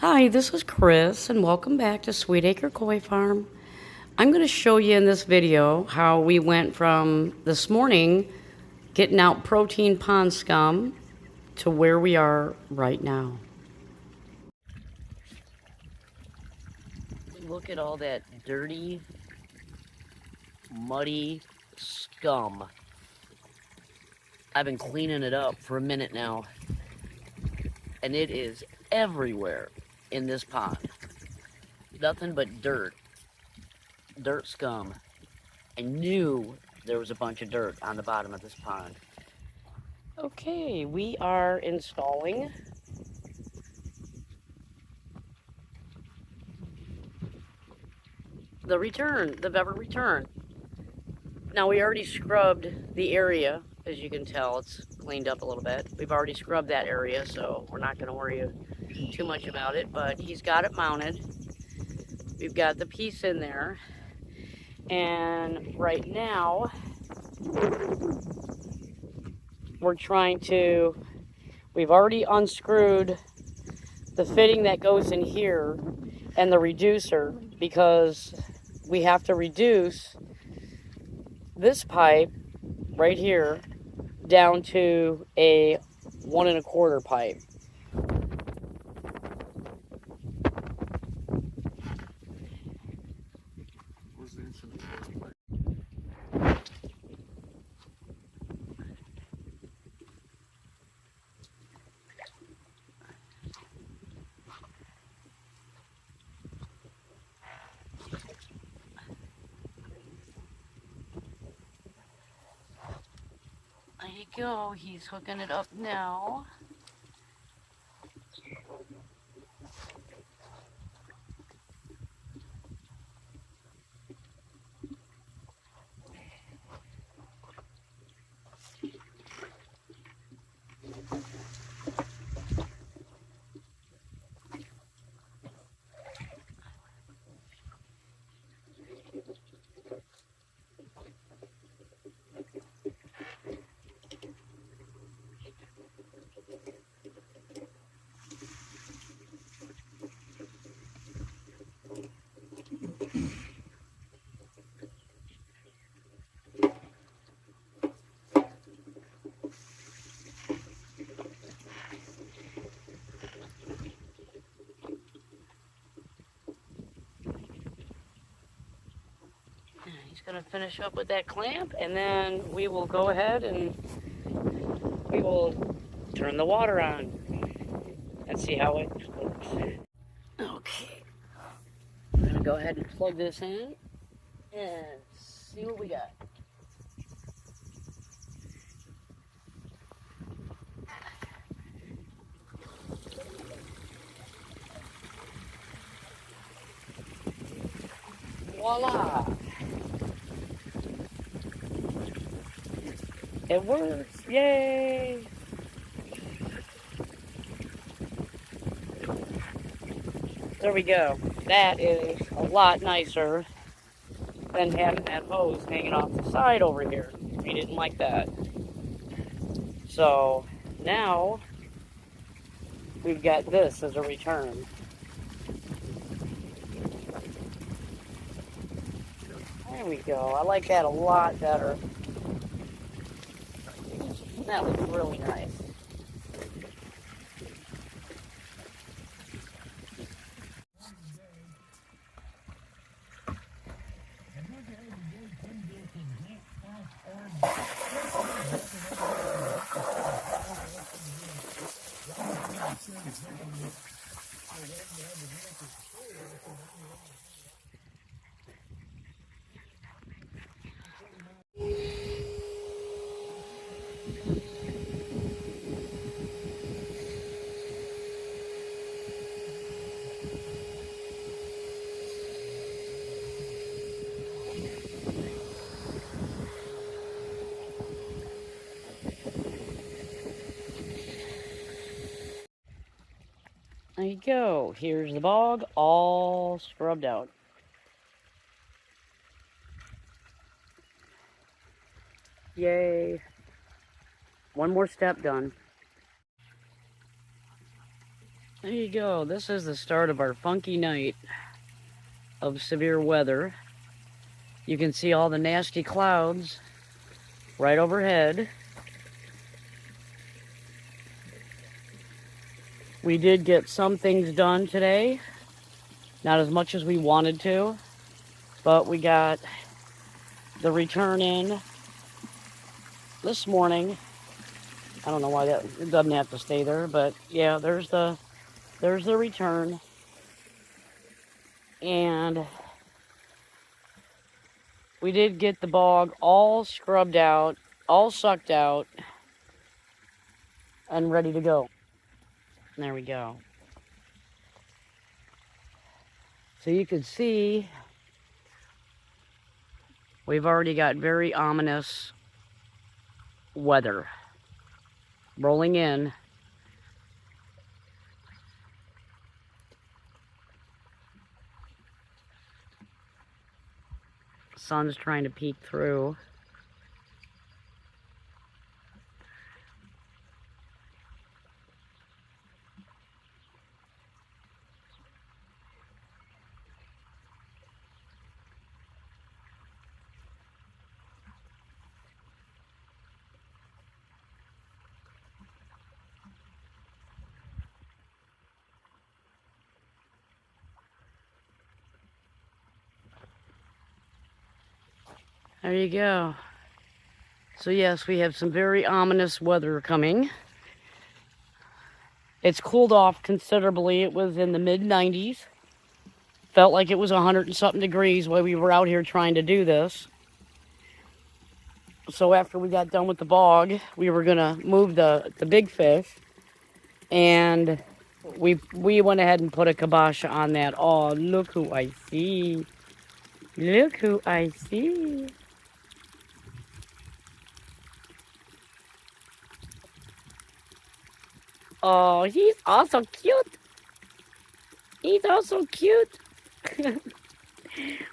Hi, this is Chris, and welcome back to Sweet Acre Koi Farm. I'm going to show you in this video how we went from this morning getting out protein pond scum to where we are right now. Look at all that dirty, muddy scum. I've been cleaning it up for a minute now, and it is everywhere in this pond. Nothing but dirt scum. I knew there was a bunch of dirt on the bottom of this pond. Okay, we are installing the Vever return. Now we already scrubbed the area, as you can tell, it's cleaned up a little bit. We've already scrubbed that area, so we're not gonna worry too much about it, but he's got it mounted. We've got the piece in there, and right now, we've already unscrewed the fitting that goes in here and the reducer, because we have to reduce this pipe right here down to a 1 1/4 pipe. There you go, he's hooking it up now. He's going to finish up with that clamp, and then we will go ahead and we will turn the water on and see how it works. Okay, I'm going to go ahead and plug this in and see what we got. Voila! It works! Yay! There we go. That is a lot nicer than having that hose hanging off the side over here. We didn't like that. So now we've got this as a return. There we go. I like that a lot better. That looks really nice. There you go. Here's the bog, all scrubbed out. Yay. One more step done. There you go. This is the start of our funky night of severe weather. You can see all the nasty clouds right overhead. We did get some things done today. Not as much as we wanted to, but we got the return in this morning. I don't know why that it doesn't have to stay there, but yeah, there's the return. And we did get the bog all scrubbed out, all sucked out, and ready to go. There we go. So you can see we've already got very ominous weather rolling in. Sun's trying to peek through. There you go. So yes, we have some very ominous weather coming. It's cooled off considerably. It was in the mid-90s. Felt like it was 100 and something degrees while we were out here trying to do this. So after we got done with the bog, we were gonna move the big fish, and we went ahead and put a kibosh on that. Oh, look who I see. Look who I see. Oh, he's also cute. He's also cute.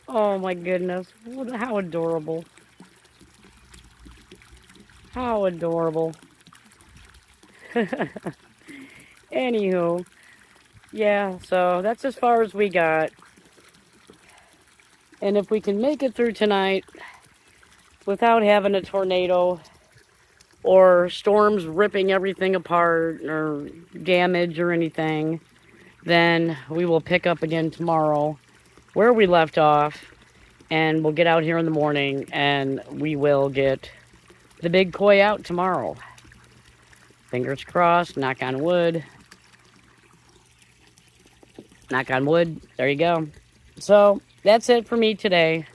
Oh my goodness. How adorable. How adorable. Anywho, yeah, so that's as far as we got. And if we can make it through tonight without having a tornado or storms ripping everything apart or damage or anything, then we will pick up again tomorrow where we left off, and we'll get out here in the morning and we will get the big koi out tomorrow. Fingers crossed, knock on wood. Knock on wood, there you go. So that's it for me today.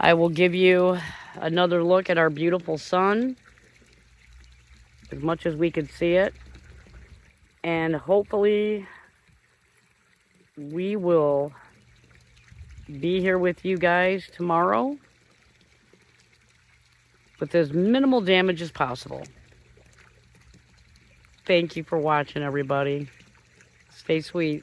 I will give you another look at our beautiful sun, as much as we could see it, and hopefully we will be here with you guys tomorrow with as minimal damage as possible. Thank you for watching, everybody. Stay sweet.